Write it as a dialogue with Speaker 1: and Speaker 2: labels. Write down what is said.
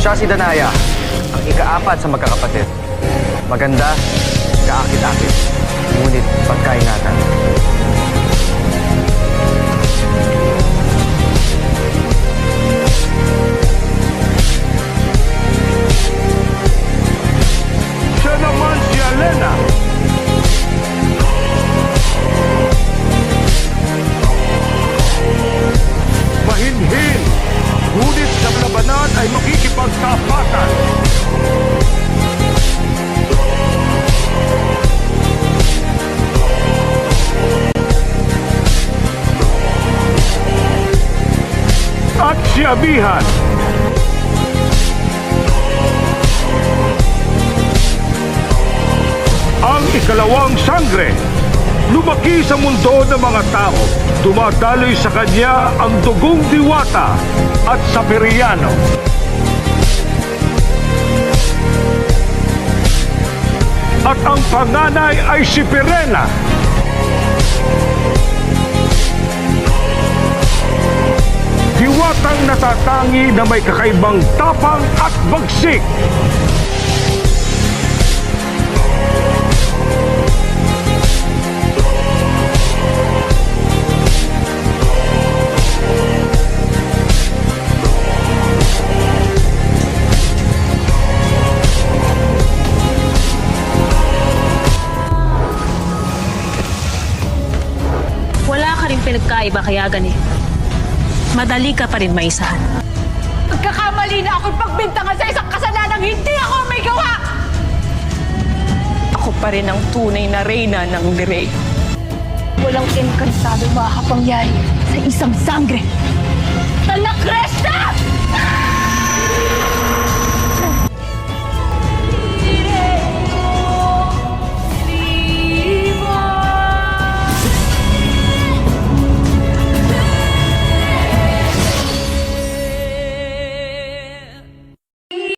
Speaker 1: Siya si Danaya, ang ika-4 sa magkakapatid. Maganda, kaakit-akit, ngunit pagkaingatan.
Speaker 2: Siya naman si Alena. Mahinhin, ngunit sa labanan ay makikipagtapatan. At si Abihan. Ang ikalawang sangre. Lumaki sa mundo ng mga tao. Dumadaloy sa kanya ang dugong diwata at saperiano. At ang panganay ay si Pirena. Diwatang natatangi na may kakaibang tapang at bagsik.
Speaker 3: Wala ka rin pinagkaiba kaya ganito. Madali ka pa rin maisahan.
Speaker 4: Nagkakamali na akong pagbintangan sa isang kasalanang hindi ako may gawa! Ako pa rin ang tunay na reyna ng Lirey. Walang enkantado makapangyari sa isang sangre. Talakresta!